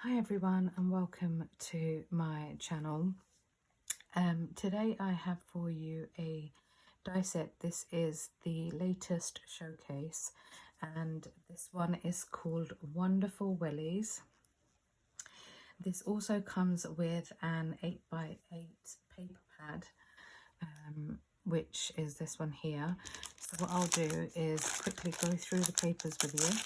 Hi everyone and welcome to my channel. Today I have for you a die set. This is the latest showcase and this one is called Wonderful Wellies. This also comes with an 8x8 paper pad, which is this one here. So what I'll do is quickly go through the papers with you.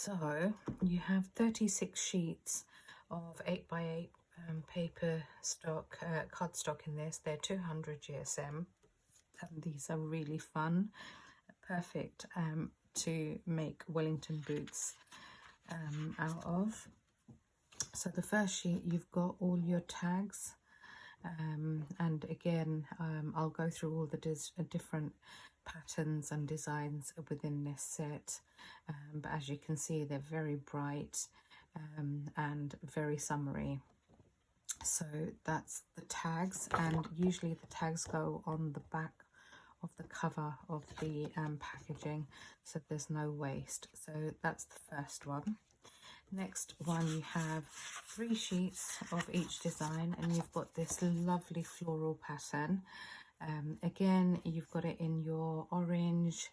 So you have 36 sheets of 8x8 paper stock, cardstock in this. They're 200 GSM and these are really fun, perfect to make Wellington boots out of. So the first sheet, you've got all your tags, and again I'll go through all the different patterns and designs within this set, but as you can see they're very bright and very summery. So that's the tags, and usually the tags go on the back of the cover of the packaging, so there's no waste. So that's the first one. Next one, you have 3 sheets of each design and you've got this lovely floral pattern. Again, you've got it in your orange,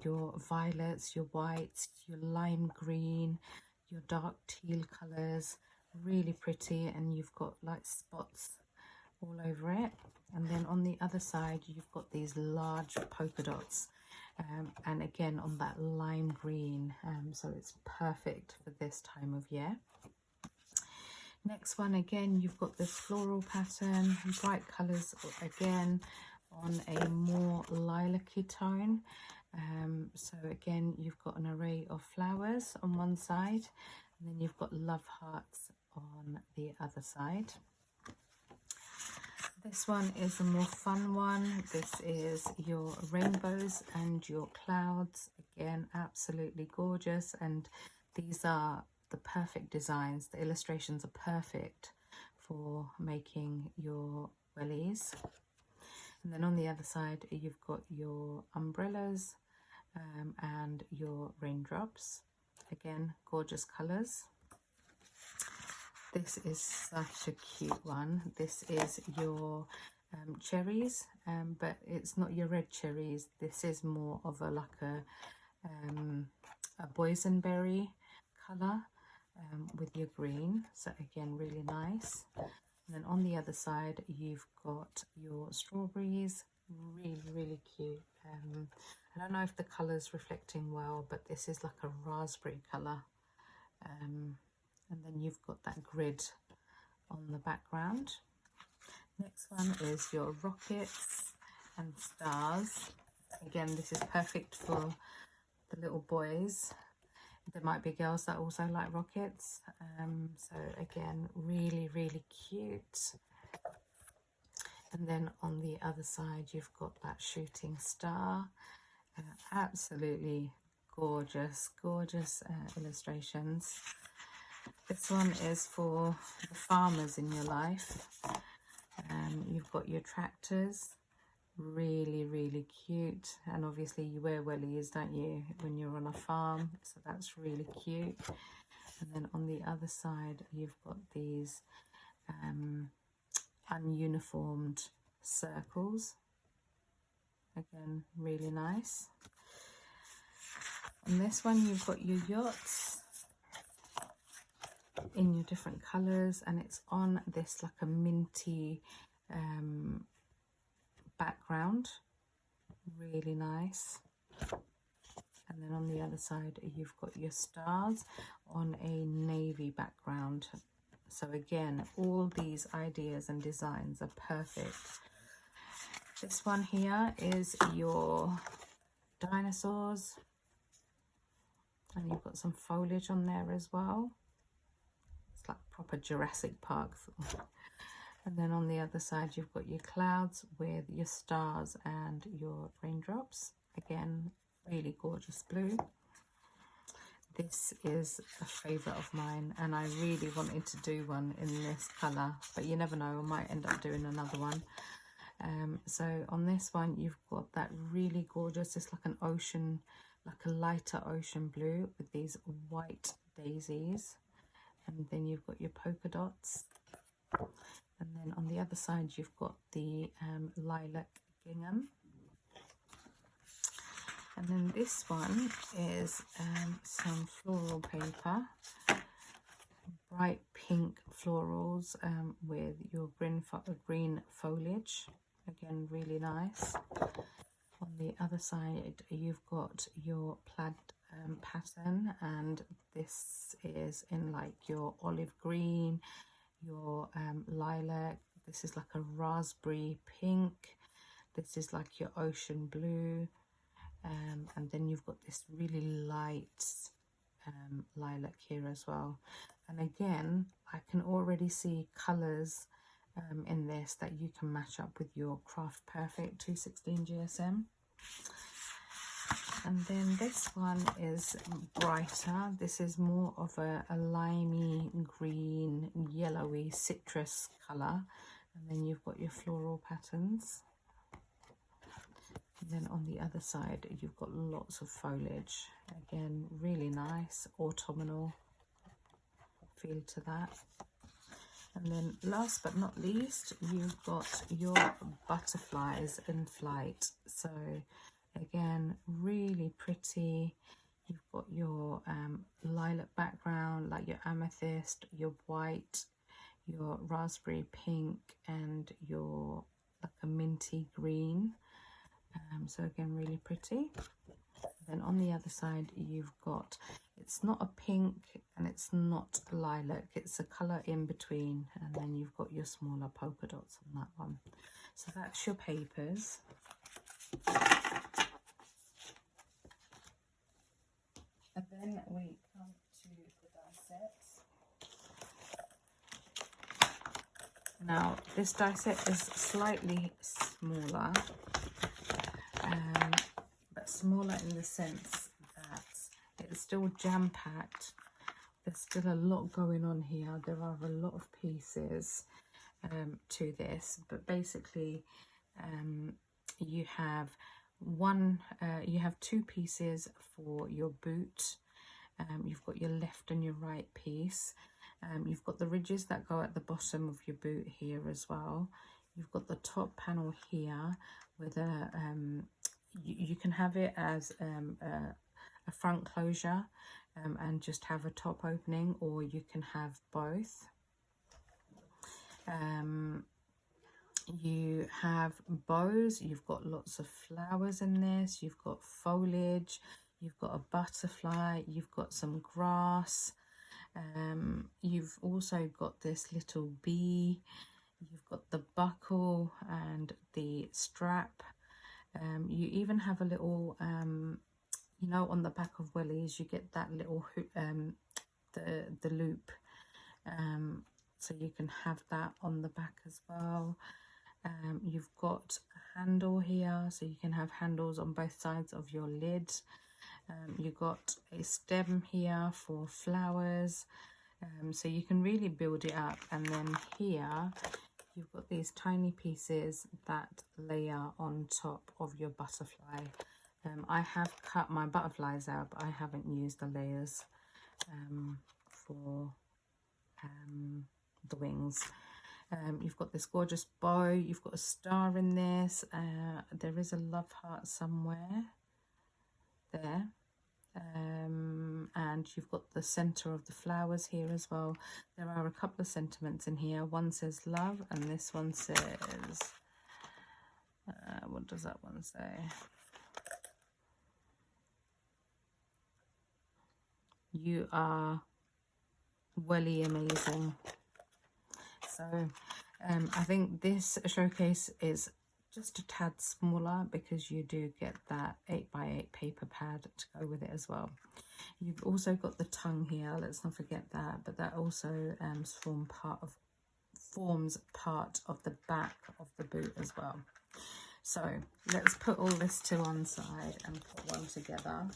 your violets, your whites, your lime green, your dark teal colours, really pretty, and you've got like spots all over it. And then on the other side you've got these large polka dots, and again on that lime green, so it's perfect for this time of year. Next one, again you've got this floral pattern, bright colours again on a more lilac-y tone. So again you've got an array of flowers on one side and then you've got love hearts on the other side. This one is a more fun one. This is your rainbows and your clouds. Again, absolutely gorgeous, and these are the perfect designs. The illustrations are perfect for making your wellies. And then on the other side you've got your umbrellas and your raindrops. Again, gorgeous colours. This is such a cute one. This is your cherries, but it's not your red cherries. This is more of a boysenberry colour with your green. So again, really nice. And then on the other side, you've got your strawberries. Really cute. I don't know if the colour's reflecting well, but this is like a raspberry colour. And then you've got that grid on the background. Next one is your rockets and stars. Again, this is perfect for the little boys. There might be girls that also like rockets. So again, really cute. And then on the other side, you've got that shooting star. Absolutely gorgeous illustrations. This one is for the farmers in your life. You've got your tractors, really cute, and obviously you wear wellies, don't you, when you're on a farm, so that's really cute. And then on the other side you've got these ununiformed circles, again really nice. On this one you've got your yachts in your different colours, and it's on this like a minty background, really nice. And then on the other side you've got your stars on a navy background. So again, all these ideas and designs are perfect. This one here is your dinosaurs, and you've got some foliage on there as well. It's like proper Jurassic Park. And then on the other side you've got your clouds with your stars and your raindrops. Again, really gorgeous blue. This is a favourite of mine, and I really wanted to do one in this colour, but you never know, I might end up doing another one. So on this one, you've got that really gorgeous, it's like an ocean, like a lighter ocean blue with these white daisies. And then you've got your polka dots. And then on the other side, you've got the lilac gingham. And then this one is some floral paper, bright pink florals with your green foliage. Again, really nice. On the other side, you've got your plaid pattern, and this is in like your olive green, your lilac. This is like a raspberry pink. This is like your ocean blue. And then you've got this really light lilac here as well. And again, I can already see colours in this that you can match up with your Craft Perfect 216 GSM. And then this one is brighter. This is more of a limey green, yellowy citrus colour. And then you've got your floral patterns. And then on the other side, you've got lots of foliage. Again, really nice, autumnal feel to that. And then last but not least, you've got your butterflies in flight. So again, really pretty. You've got your lilac background, like your amethyst, your white, your raspberry pink, and your like a minty green. So again, really pretty. Then on the other side, you've got, it's not a pink and it's not lilac, it's a colour in between, and then you've got your smaller polka dots on that one. So that's your papers. And then we come to the die sets. Now this die set is slightly smaller, but smaller in the sense that it's still jam-packed. There's still a lot going on here. There are a lot of pieces to this, but basically you have two pieces for your boot. You've got your left and your right piece. You've got the ridges that go at the bottom of your boot here as well. You've got the top panel here with a you can have it as a front closure and just have a top opening, or you can have both. You have bows, you've got lots of flowers in this, you've got foliage, you've got a butterfly, you've got some grass, you've also got this little bee, you've got the buckle and the strap. You even have a little, you know, on the back of wellies, you get that little the loop. So you can have that on the back as well. You've got a handle here, so you can have handles on both sides of your lid. You've got a stem here for flowers, so you can really build it up. And then here you've got these tiny pieces that layer on top of your butterfly. I have cut my butterflies out, but I haven't used the layers for the wings. You've got this gorgeous bow, you've got a star in this, there is a love heart somewhere there, and you've got the center of the flowers here as well. There are a couple of sentiments in here. One says love, and this one says, what does that one say? You are welly amazing. So I think this showcase is just a tad smaller because you do get that 8x8 paper pad to go with it as well. You've also got the tongue here, let's not forget that, but that also forms part of the back of the boot as well. So let's put all this to one side and put one together.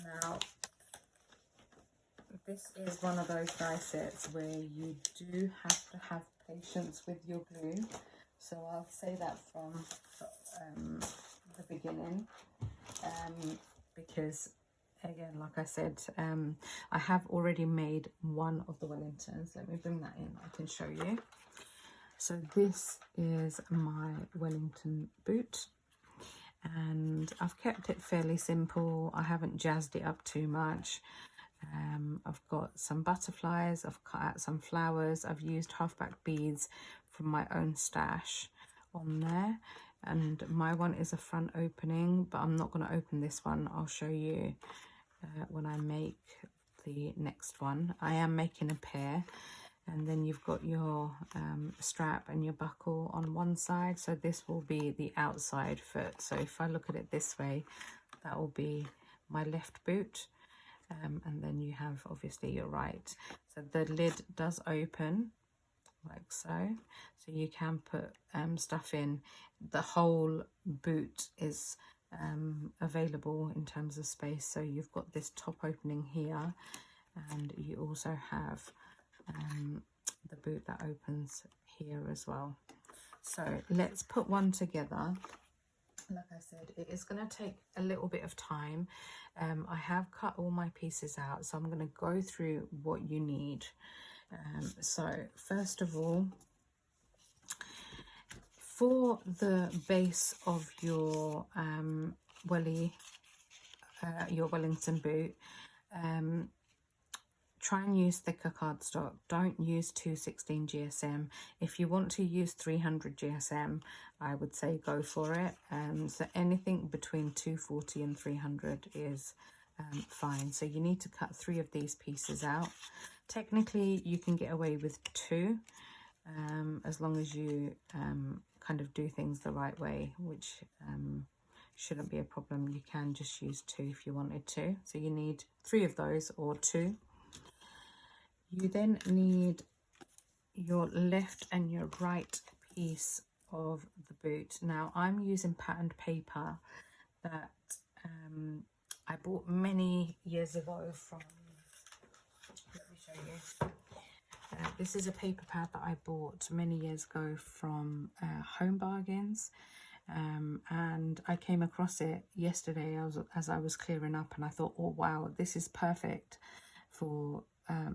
Now, this is one of those die sets where you do have to have patience with your glue. So I'll say that from the beginning, because again, like I said, I have already made one of the Wellingtons. Let me bring that in, I can show you. So this is my Wellington boot, and I've kept it fairly simple. I haven't jazzed it up too much. I've got some butterflies, I've cut out some flowers, I've used halfback beads from my own stash on there, and my one is a front opening, but I'm not going to open this one. I'll show you when I make the next one. I am making a pair, and then you've got your strap and your buckle on one side, so this will be the outside foot. So if I look at it this way, that will be my left boot, and then you have obviously your right. So the lid does open like so, so you can put stuff in. The whole boot is available in terms of space, so you've got this top opening here, and you also have the boot that opens here as well. So let's put one together. Like I said, it is going to take a little bit of time. I have cut all my pieces out, so I'm going to go through what you need. So first of all, for the base of your your Wellington boot, try and use thicker cardstock. Don't use 216 GSM. If you want to use 300 GSM, I would say go for it. So anything between 240 and 300 is fine. So you need to cut 3 of these pieces out. Technically, you can get away with 2, as long as you kind of do things the right way, which shouldn't be a problem. You can just use 2 if you wanted to. So you need 3 of those, or 2. You then need your left and your right piece of the boot. Now I'm using patterned paper that I bought many years ago from, let me show you. This is a paper pad that I bought many years ago from Home Bargains, and I came across it yesterday as I was clearing up, and I thought, oh wow, this is perfect for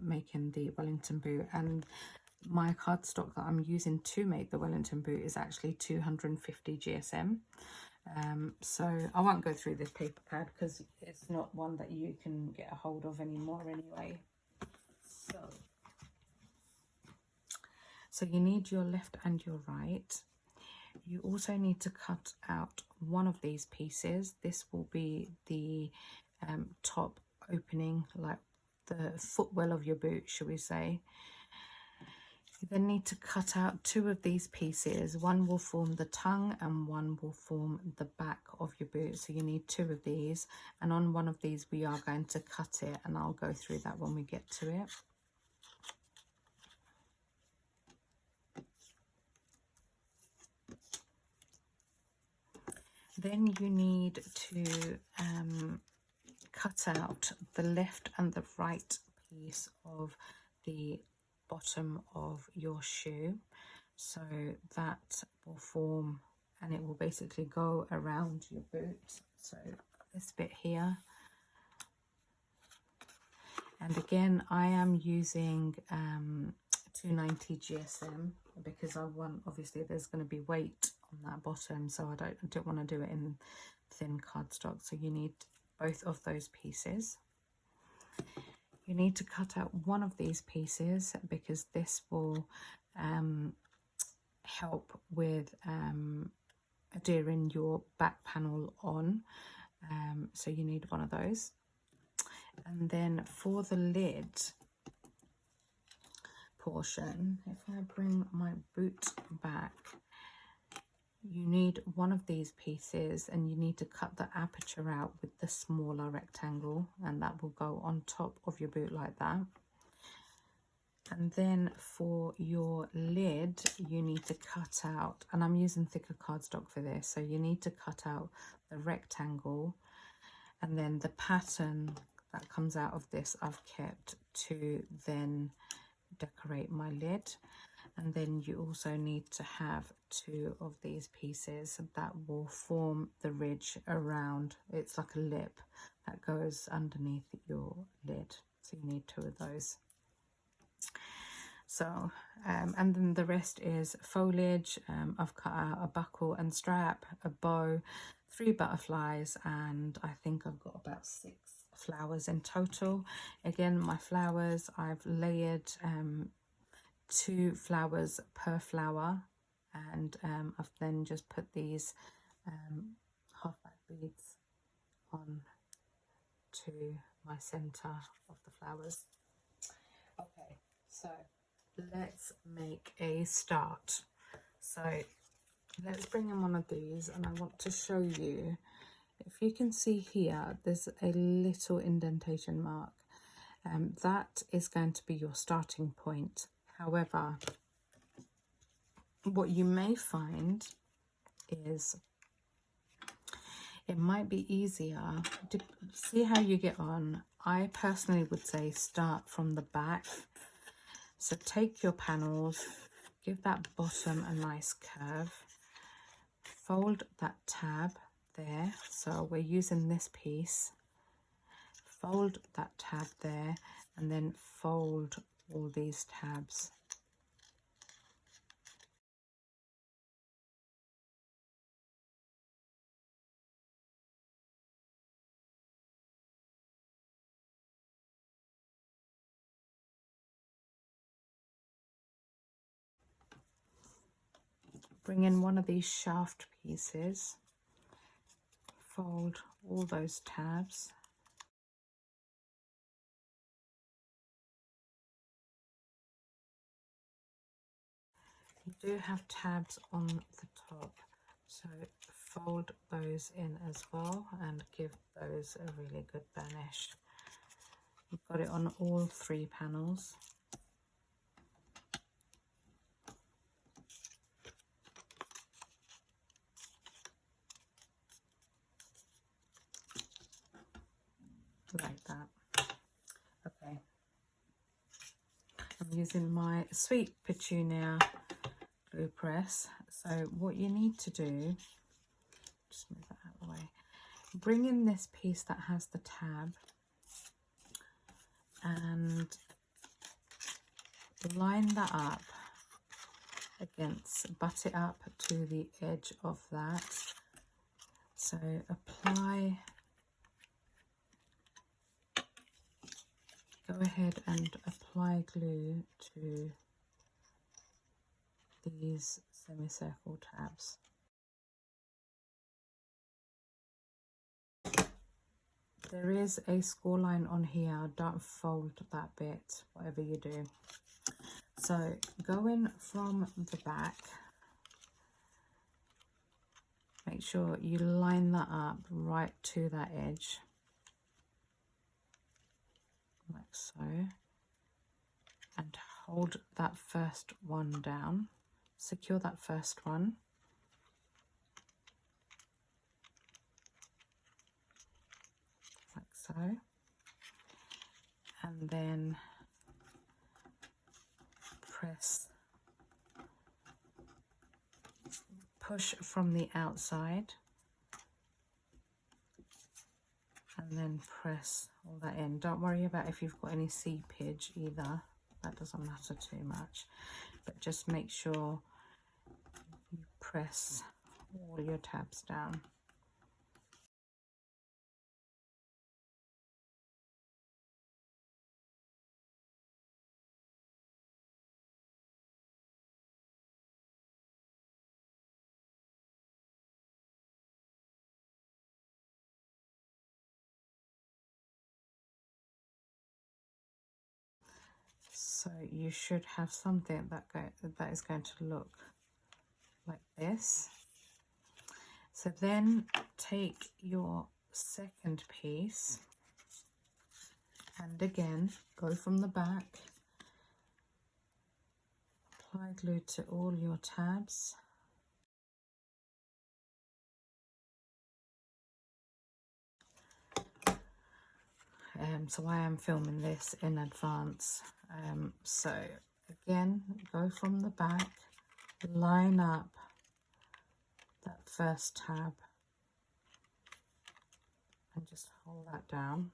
making the Wellington boot. And my cardstock that I'm using to make the Wellington boot is actually 250 GSM. So I won't go through this paper pad because it's not one that you can get a hold of anymore anyway. So you need your left and your right. You also need to cut out one of these pieces. This will be the top opening, like the footwell of your boot, shall we say. You then need to cut out 2 of these pieces. One will form the tongue and one will form the back of your boot. So you need 2 of these, and on one of these we are going to cut it, and I'll go through that when we get to it. Then you need to cut out the left and the right piece of the bottom of your shoe. So that will form, and it will basically go around your boot. So this bit here. And again, I am using 290 GSM because I want, obviously there's going to be weight on that bottom, so I don't want to do it in thin cardstock. So you need both of those pieces. You need to cut out one of these pieces because this will help with adhering your back panel on. So you need one of those. And then for the lid portion, if I bring my boot back, you need one of these pieces, and you need to cut the aperture out with the smaller rectangle, and that will go on top of your boot like that. And then for your lid, you need to cut out, and I'm using thicker cardstock for this, so you need to cut out the rectangle, and then the pattern that comes out of this I've kept to then decorate my lid. and then you also need to have 2 of these pieces that will form the ridge around. It's like a lip that goes underneath your lid, so you need 2 of those. So and then the rest is foliage. I've cut out a buckle and strap, a bow, 3 butterflies, and I think I've got about 6 flowers in total. Again, my flowers, I've layered 2 flowers per flower, and I've then just put these half-back beads on to my center of the flowers. Okay, so let's make a start. So let's bring in one of these, and I want to show you, if you can see here, there's a little indentation mark. That is going to be your starting point. However, what you may find is it might be easier to see how you get on. I personally would say start from the back. So take your panels, give that bottom a nice curve, fold that tab there. So we're using this piece, fold that tab there, and then fold all these tabs. Bring in one of these shaft pieces, fold all those tabs. You do have tabs on the top, so fold those in as well and give those a really good burnish. You've got it on all 3 panels. Like that. Okay. I'm using my Sweet Petunia glue press. So what you need to do, just move that out of the way, bring in this piece that has the tab and line that up against, butt it up to the edge of that. So apply, go ahead and apply glue to these semicircle tabs. There is a score line on here, don't fold that bit, whatever you do. So go in from the back, make sure you line that up right to that edge, like so, and hold that first one down, secure that first one, like so, and then press, push from the outside, and then press all that in. Don't worry about if you've got any seepage either, that doesn't matter too much, but just make sure you press all your tabs down. So you should have something that is going to look like this. So then take your second piece and again go from the back, apply glue to all your tabs. So I am filming this in advance, so Again, go from the back, line up that first tab and just hold that down.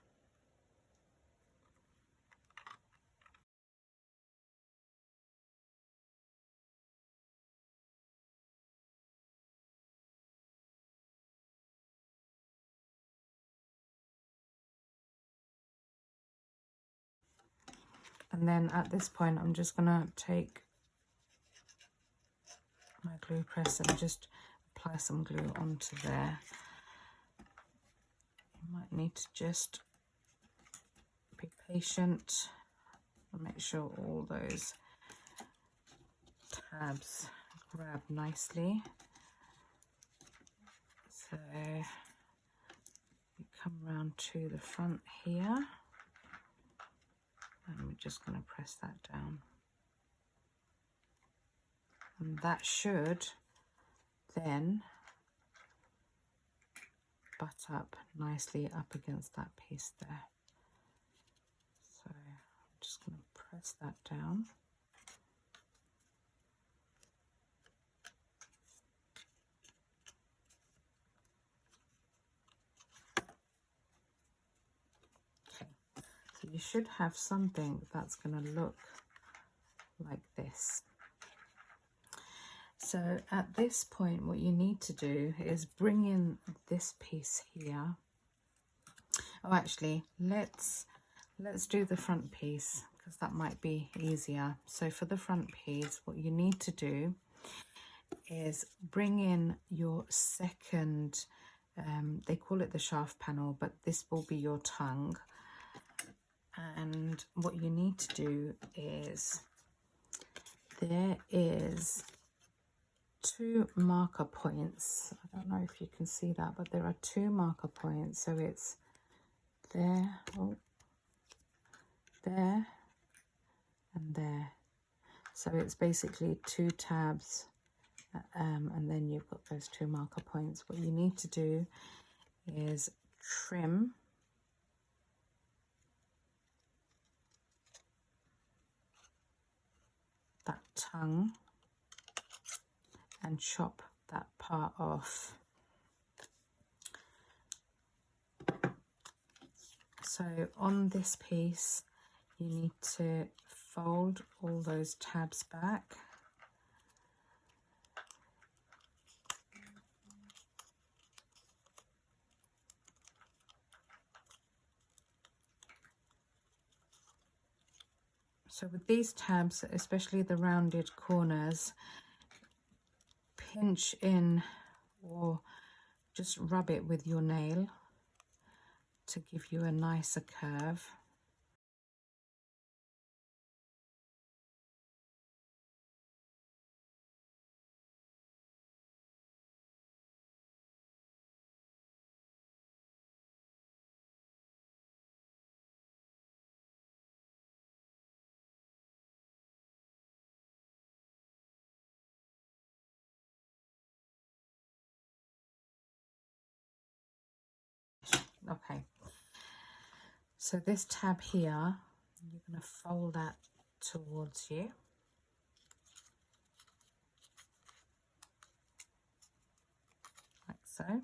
And then at this point, I'm just going to take my glue press and just apply some glue onto there. You might need to just be patient and make sure all those tabs grab nicely. So you come round to the front here, and we're just going to press that down. And that should then butt up nicely up against that piece there. So I'm just going to press that down. Okay, so you should have something that's going to look like this. So at this point, what you need to do is bring in this piece here. Oh, actually, let's do the front piece because that might be easier. So for the front piece, what you need to do is bring in your second, they call it the shaft panel, but this will be your tongue. And what you need to do is, there is 2 marker points. I don't know if you can see that, but there are 2 marker points. So it's there, oh, there, and there. So it's basically 2 tabs, and then you've got those 2 marker points. What you need to do is trim that tongue and chop that part off. So on this piece, you need to fold all those tabs back. So with these tabs, especially the rounded corners, pinch in or just rub it with your nail to give you a nicer curve. Okay, so this tab here, you're going to fold that towards you. Like so.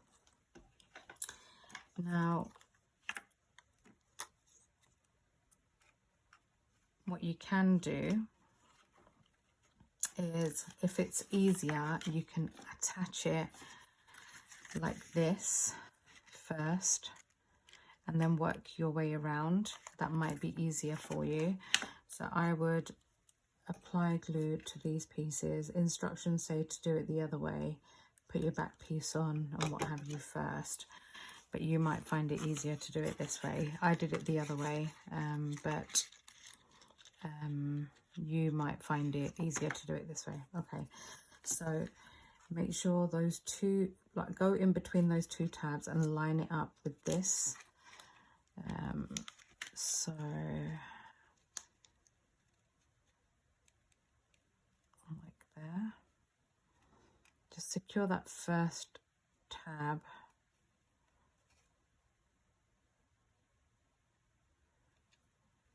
Now, what you can do is, if it's easier, you can attach it like this first and then work your way around. That might be easier for you. So I would apply glue to these pieces. Instructions say to do it the other way. Put your back piece on and what have you first. But you might find it easier to do it this way. I did it the other way, but you might find it easier to do it this way. Okay, so make sure those 2, like, go in between those 2 tabs and line it up with this. So like there. Just secure that first tab.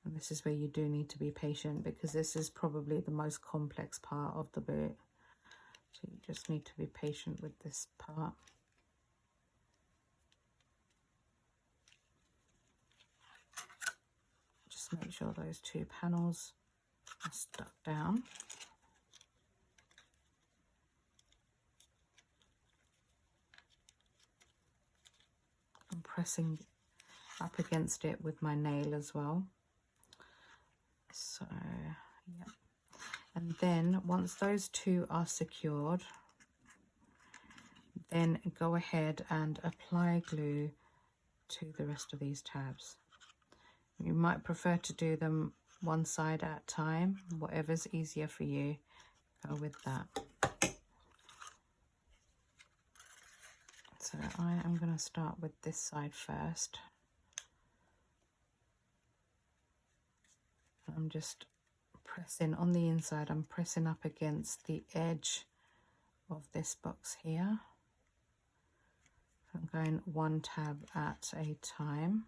And this is where you do need to be patient, because this is probably the most complex part of the boot. So you just need to be patient with this part. Just make sure those two panels are stuck down. I'm pressing up against it with my nail as well. So, yeah. And then once those two are secured, then go ahead and apply glue to the rest of these tabs. You might prefer to do them one side at a time, whatever's easier for you, go with that. So I am going to start with this side first. I'm just pressing on the inside, I'm pressing up against the edge of this box here. I'm going one tab at a time.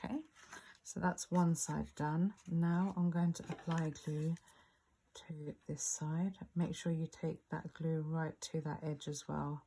Okay, so that's one side done. Now I'm going to apply glue to this side. Make sure you take that glue right to that edge as well.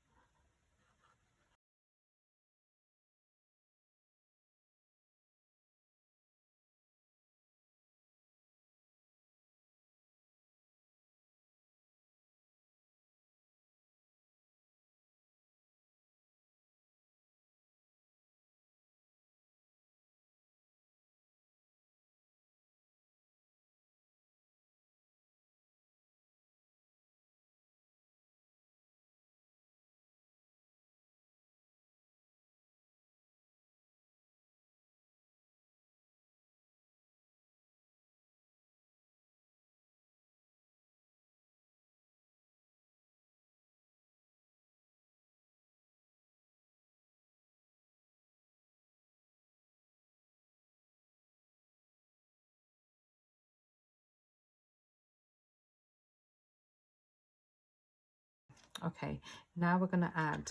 Okay, now we're going to add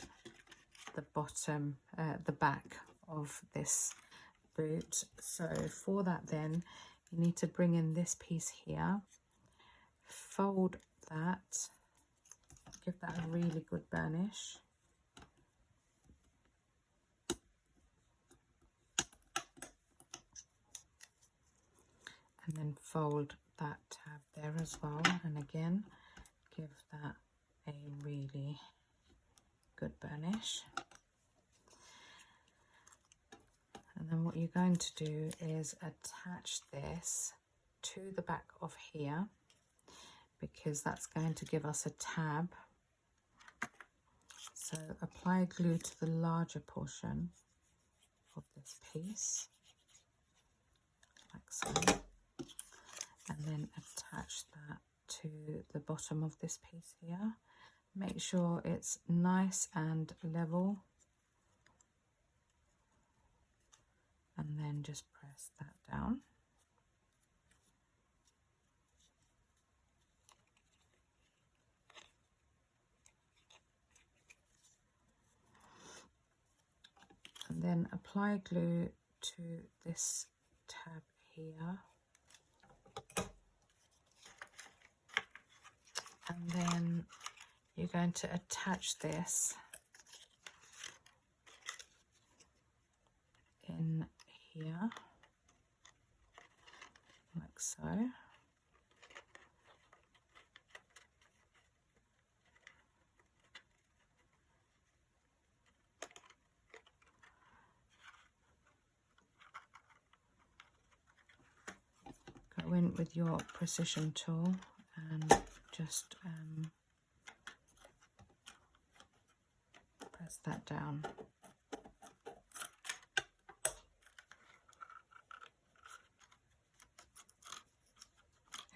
the bottom, the back of this boot. So for that then, you need to bring in this piece here, fold that, give that a really good burnish. And then fold that tab there as well, and again give that a really good burnish. And then what you're going to do is attach this to the back of here, because that's going to give us a tab. So apply glue to the larger portion of this piece, like so, and then attach that to the bottom of this piece here. Make sure it's nice and level, and then just press that down. And then apply glue to this tab here. And then you're going to attach this in here, like so. Go in with your precision tool and just press that down.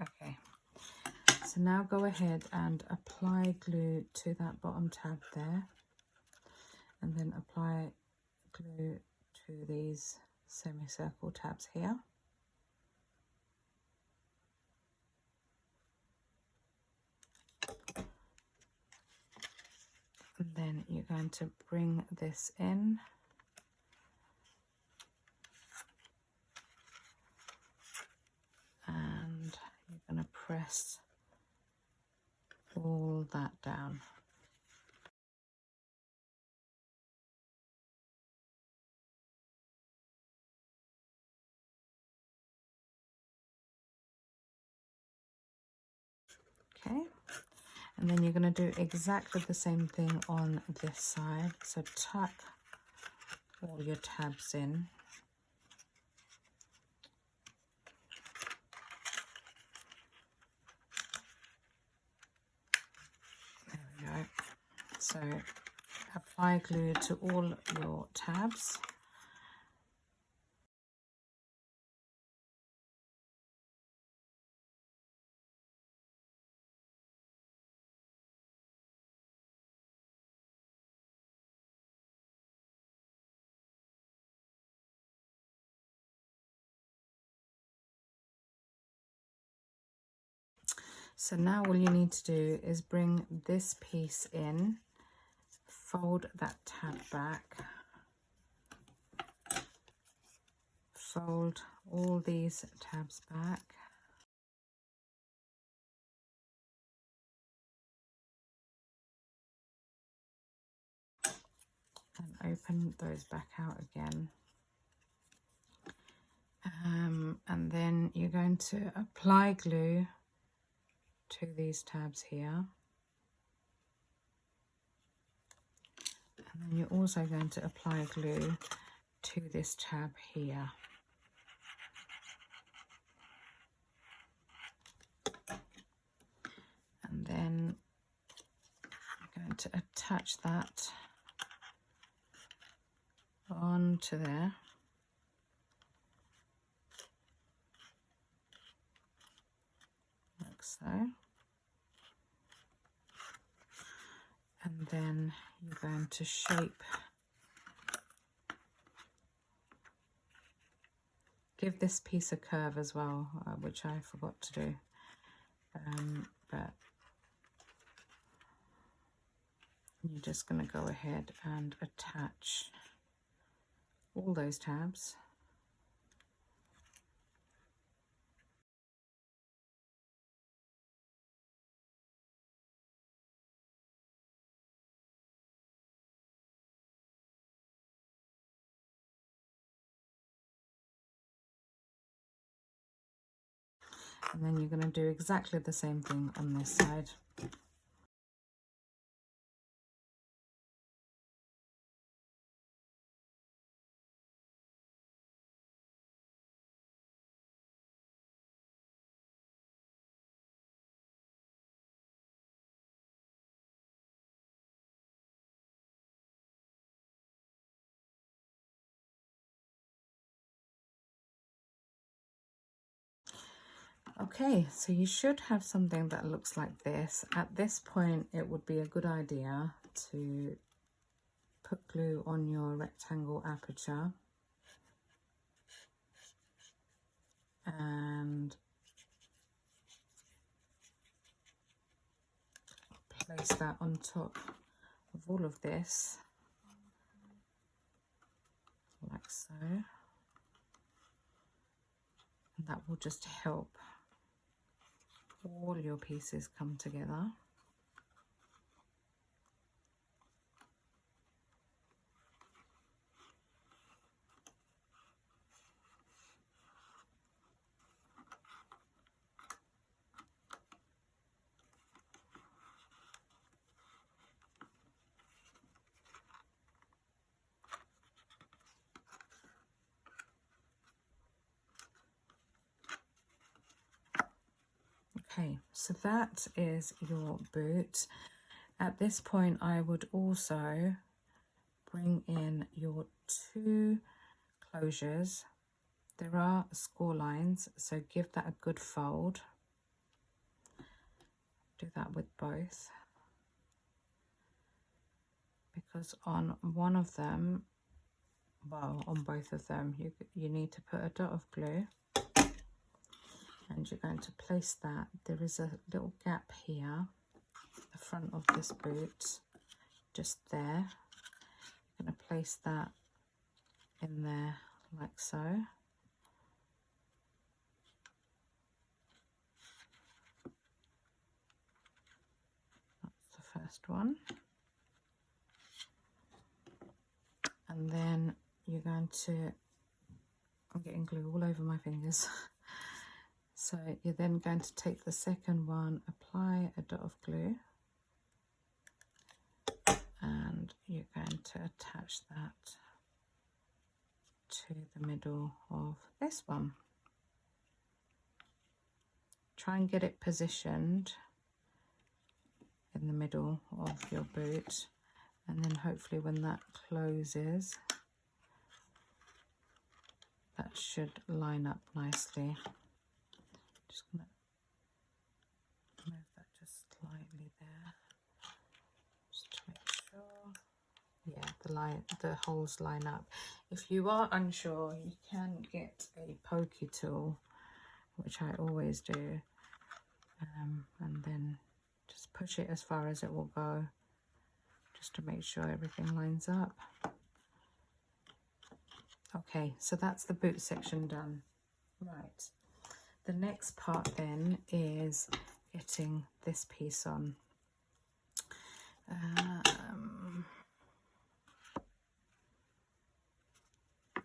Okay, so now go ahead and apply glue to that bottom tab there, and then apply glue to these semicircle tabs here. And then you're going to bring this in. And you're going to press all that down. Okay, and then you're going to do exactly the same thing on this side. So tuck all your tabs in. There we go. So apply glue to all your tabs. So now all you need to do is bring this piece in, fold that tab back, fold all these tabs back, and open those back out again. And then you're going to apply glue to these tabs here. And then you're also going to apply glue to this tab here. And then I'm going to attach that onto there. Like so. And then you're going to shape, give this piece a curve as well, which I forgot to do, but you're just going to go ahead and attach all those tabs. And then you're going to do exactly the same thing on this side. Okay, so you should have something that looks like this. At this point, it would be a good idea to put glue on your rectangle aperture and place that on top of all of this, like so. And that will just help all your pieces come together. Okay, so that is your boot. At this point, I would also bring in your two closures. There are score lines, so give that a good fold. Do that with both, because on one of them well, on both of them, you need to put a dot of glue, and you're going to place that. There is a little gap here, the front of this boot, just there. I'm going to place that in there like so. That's the first one. And then you're going to, I'm getting glue all over my fingers. So you're then going to take the second one, apply a dot of glue, and you're going to attach that to the middle of this one. Try and get it positioned in the middle of your boot, and then hopefully when that closes, that should line up nicely. Just gonna move that just slightly there, just to make sure. Yeah, the holes line up. If you are unsure, you can get a pokey tool, which I always do, and then just push it as far as it will go, just to make sure everything lines up. Okay, so that's the boot section done. Right, the next part then is getting this piece on.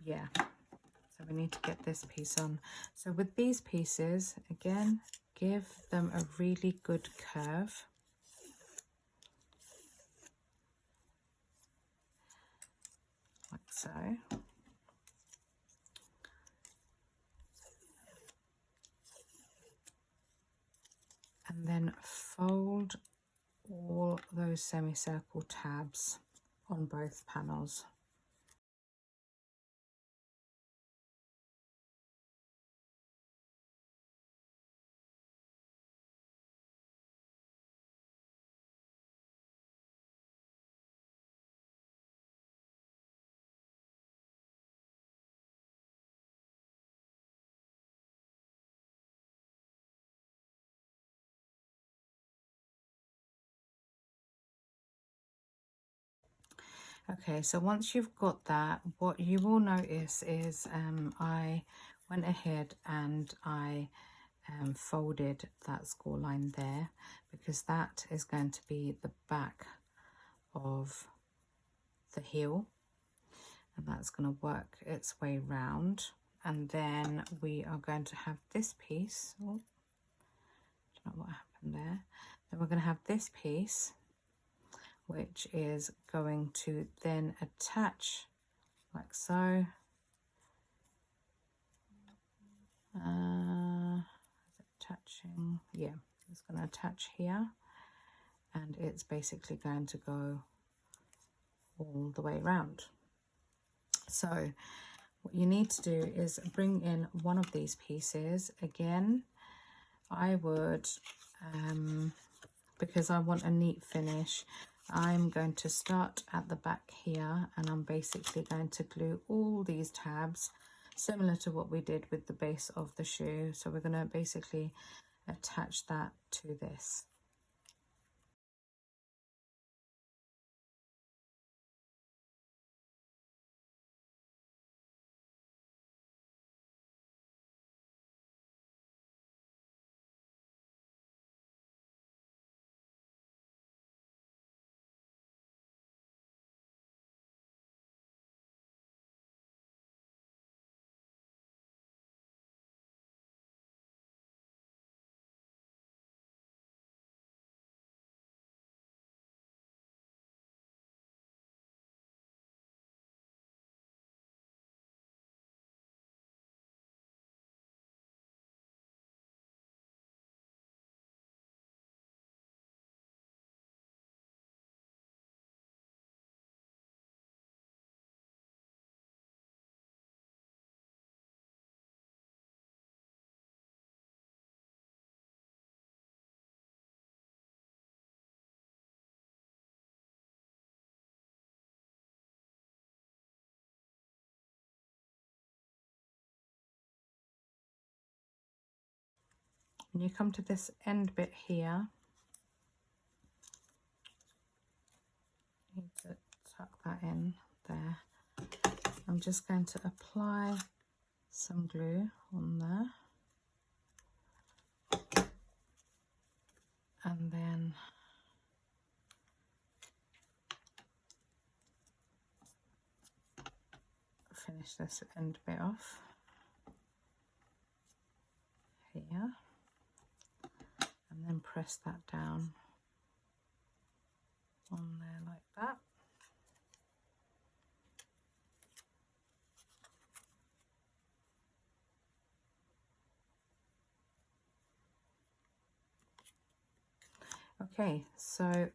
Yeah, so we need to get this piece on. So with these pieces, again, give them a really good curve. Like so. And then fold all those semicircle tabs on both panels. Okay, so once you've got that, what you will notice is I went ahead and I folded that score line there, because that is going to be the back of the heel, and that's going to work its way round. And then we are going to have this piece. Oh, don't know what happened there. Then we're going to have this piece, which is going to then attach like so. Is it attaching? Yeah, it's going to attach here, and it's basically going to go all the way around. So what you need to do is bring in one of these pieces. Again, I would, because I want a neat finish, I'm going to start at the back here, and I'm basically going to glue all these tabs, similar to what we did with the base of the shoe. So we're going to basically attach that to this. And you come to this end bit here. You need to tuck that in there. I'm just going to apply some glue on there. And then finish this end bit off here. And then press that down on there like that. Okay, so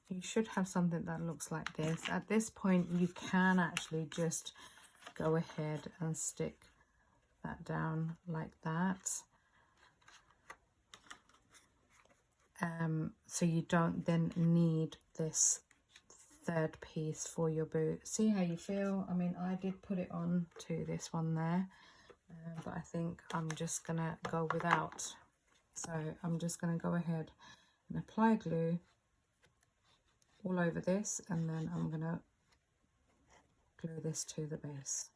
you should have something that looks like this. At this point, you can actually just go ahead and stick that down like that. So you don't then need this third piece for your boot. See how you feel? I mean, I did put it on to this one there, but I think I'm just gonna go without. So I'm just gonna go ahead and apply glue all over this, and then I'm gonna glue this to the base.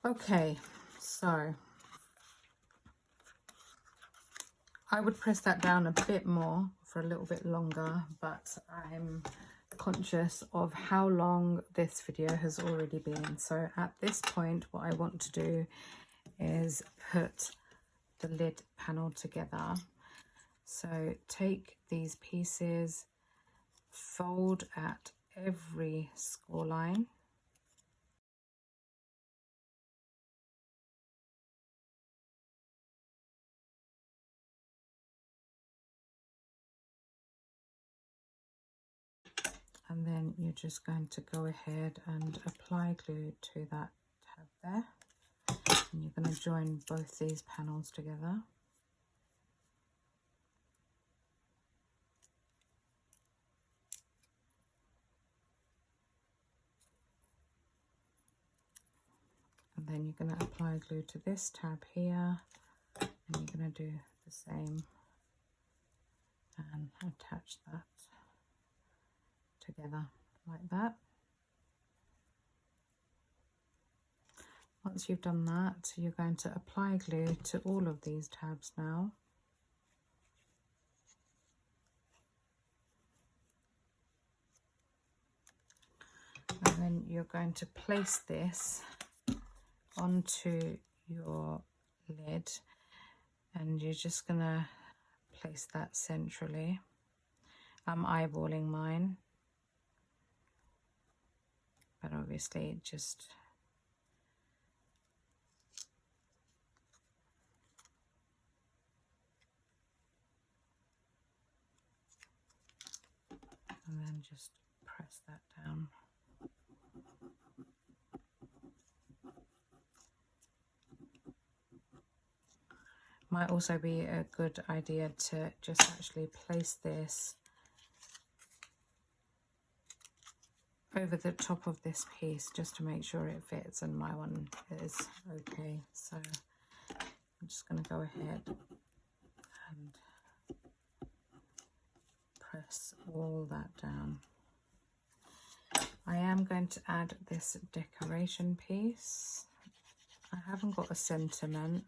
Okay, so I would press that down a bit more for a little bit longer, but I'm conscious of how long this video has already been. So at this point, what I want to do is put the lid panel together. So take these pieces, fold at every score line. And then you're just going to go ahead and apply glue to that tab there. And you're going to join both these panels together. And then you're going to apply glue to this tab here. And you're going to do the same and attach that together like that. Once you've done that, you're going to apply glue to all of these tabs now. And then you're going to place this onto your lid, and you're just going to place that centrally. I'm eyeballing mine, but obviously just and then just press that down. Might also be a good idea to just actually place this over the top of this piece just to make sure it fits, and my one is okay. So I'm just going to go ahead and press all that down. I am going to add this decoration piece. I haven't got a sentiment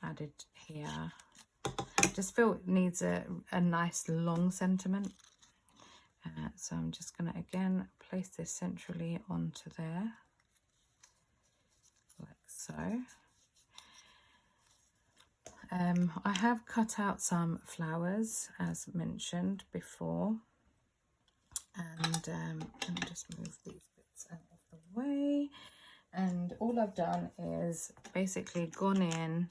added here. I just feel it needs a nice long sentiment. So I'm just going to again place this centrally onto there, like so. I have cut out some flowers as mentioned before, and let me just move these bits out of the way. And all I've done is basically gone in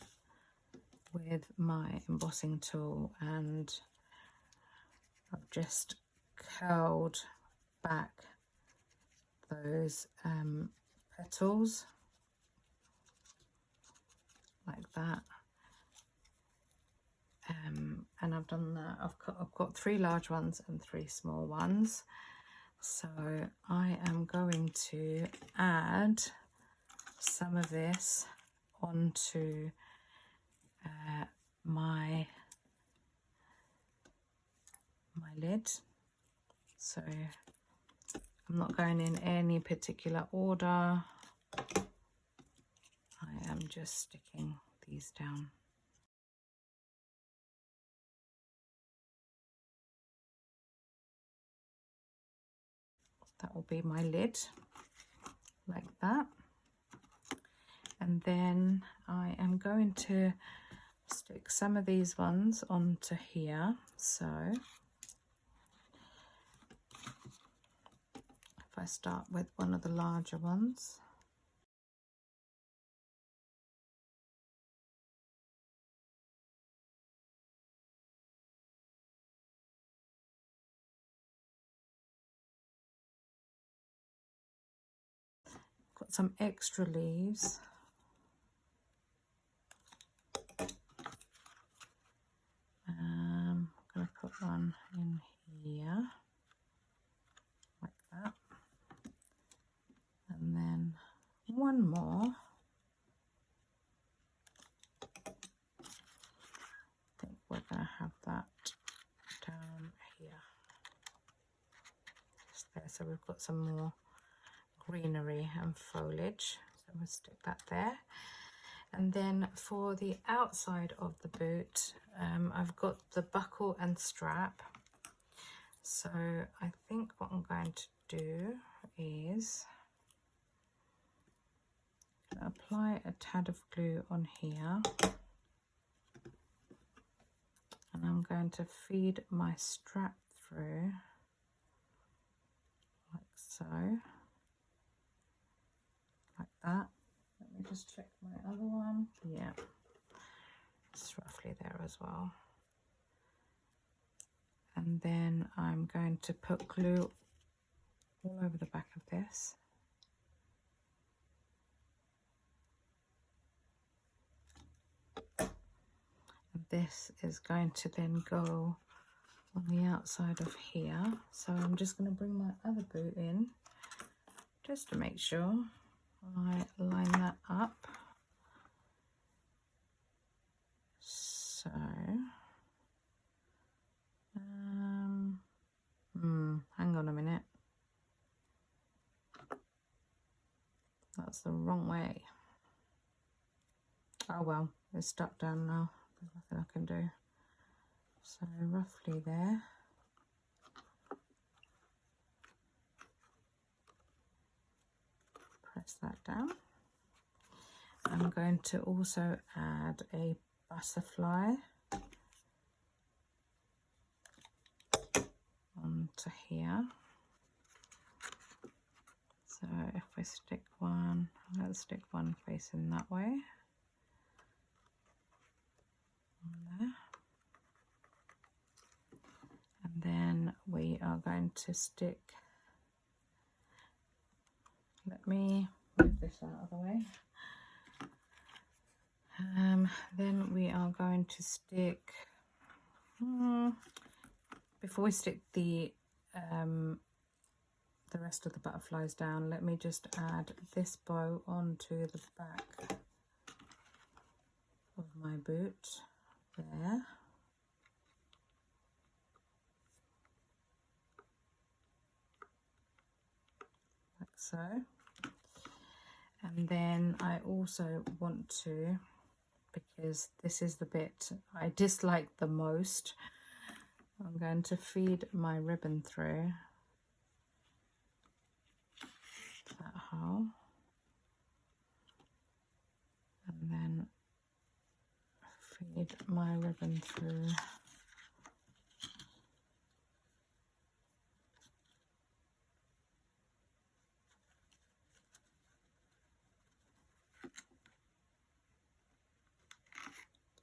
with my embossing tool and I've just curled back those petals like that. And I've done that. I've got 3 large ones and 3 small ones. So I am going to add some of this onto my lid. So I'm not going in any particular order. I am just sticking these down. That will be my lid, like that. And then I am going to stick some of these ones onto here. So if I start with one of the larger ones. Got some extra leaves. I'm going to put one in here, like that. And then one more. I think we're going to have that down here. Just there, so we've got some more greenery and foliage. So we'll stick that there. And then for the outside of the boot, I've got the buckle and strap. So I think what I'm going to do is apply a tad of glue on here. And I'm going to feed my strap through, like so, like that. Let me just check my other one. Yeah, it's roughly there as well. And then I'm going to put glue all over the back of this. And this is going to then go on the outside of here. So I'm just going to bring my other boot in just to make sure I line that up. So hang on a minute, that's the wrong way. Oh well, it's stuck down now, there's nothing I can do. So roughly there. Press that down. I'm going to also add a butterfly onto here. So if we stick one, let's stick one facing that way. There. And then we are going to stick, let me move this out of the way. Then we are going to stick, before we stick the rest of the butterflies down, let me just add this bow onto the back of my boot there. Like so. And then I also want to, because this is the bit I dislike the most, I'm going to feed my ribbon through that hole, and then feed my ribbon through.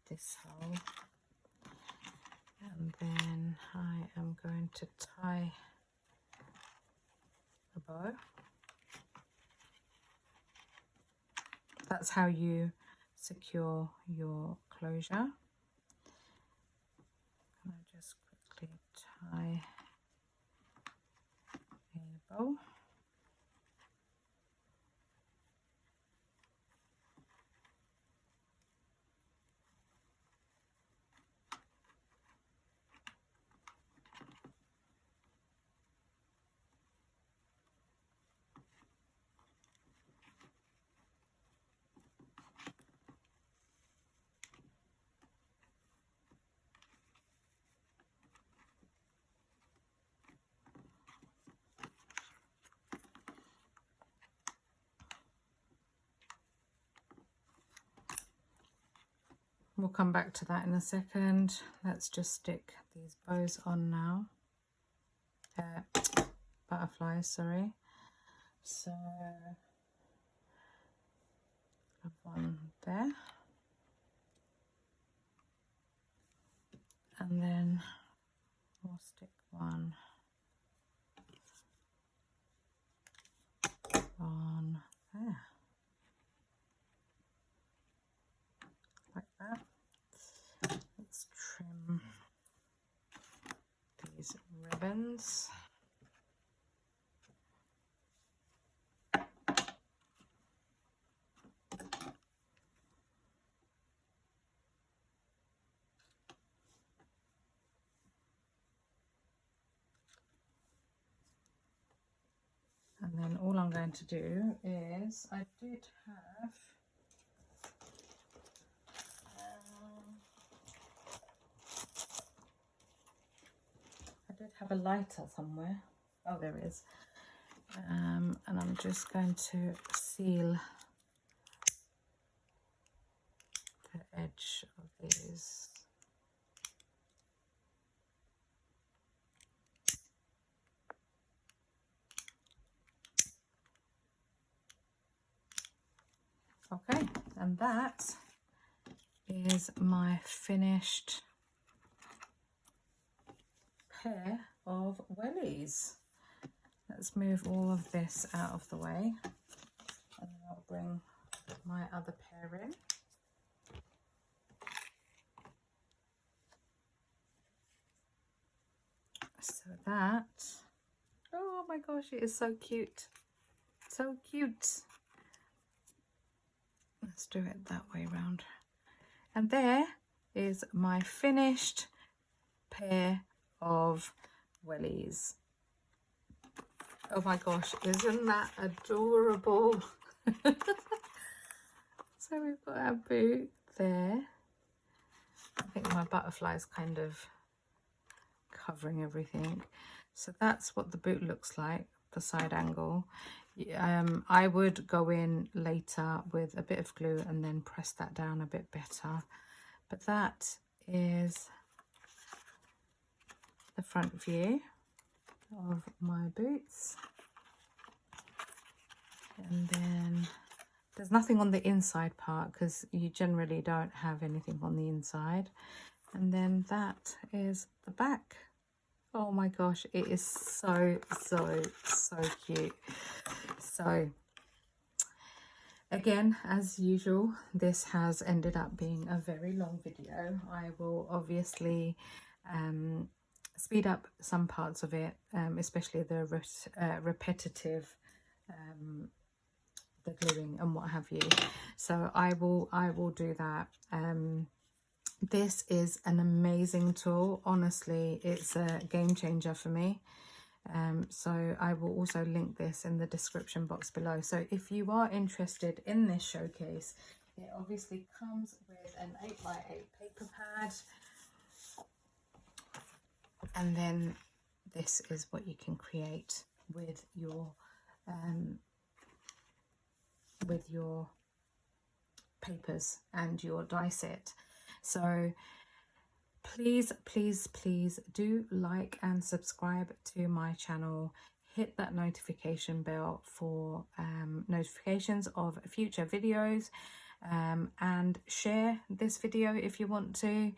This hole, and then I am going to tie a bow. That's how you secure your closure. Can I just quickly tie a bow? We'll come back to that in a second. Let's just stick these bows on now. Butterflies, sorry. So, have one there. And then we'll stick one on there. Like that. Let's trim these ribbons. And then all I'm going to do is, I did have a lighter somewhere. Oh, there it is. And I'm just going to seal the edge of these. Okay, and that is my finished pair of wellies. Let's move all of this out of the way, and then I'll bring my other pair in. So that, oh my gosh, it is so cute. So cute. Let's do it that way round. And there is my finished pair of wellies. Oh my gosh, isn't that adorable? So we've got our boot there. I think my butterfly is kind of covering everything. So that's what the boot looks like, the side angle. I would go in later with a bit of glue and then press that down a bit better. But that is the front view of my boots. And then there's nothing on the inside part because you generally don't have anything on the inside. And then that is the back. Oh my gosh, it is so cute. So again, as usual, this has ended up being a very long video. I will obviously speed up some parts of it, especially the repetitive, the gluing and what have you. So I will do that. This is an amazing tool. Honestly, it's a game changer for me. So I will also link this in the description box below. So if you are interested in this showcase, it obviously comes with an 8x8 paper pad. And then this is what you can create with your papers and your die set. So please, please, please do like and subscribe to my channel. Hit that notification bell for notifications of future videos, and share this video if you want to.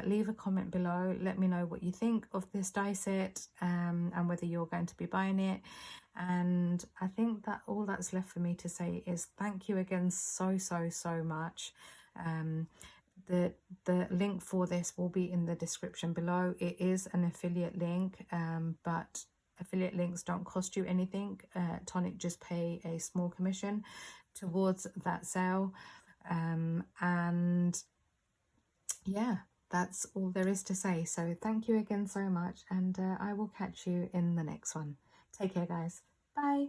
Leave a comment below, let me know what you think of this die set, and whether you're going to be buying it. And I think that all that's left for me to say is thank you again so much. The link for this will be in the description below. It is an affiliate link, but affiliate links don't cost you anything. Tonic just pay a small commission towards that sale. And yeah, that's all there is to say. So thank you again so much, and I will catch you in the next one. Take care, guys. Bye.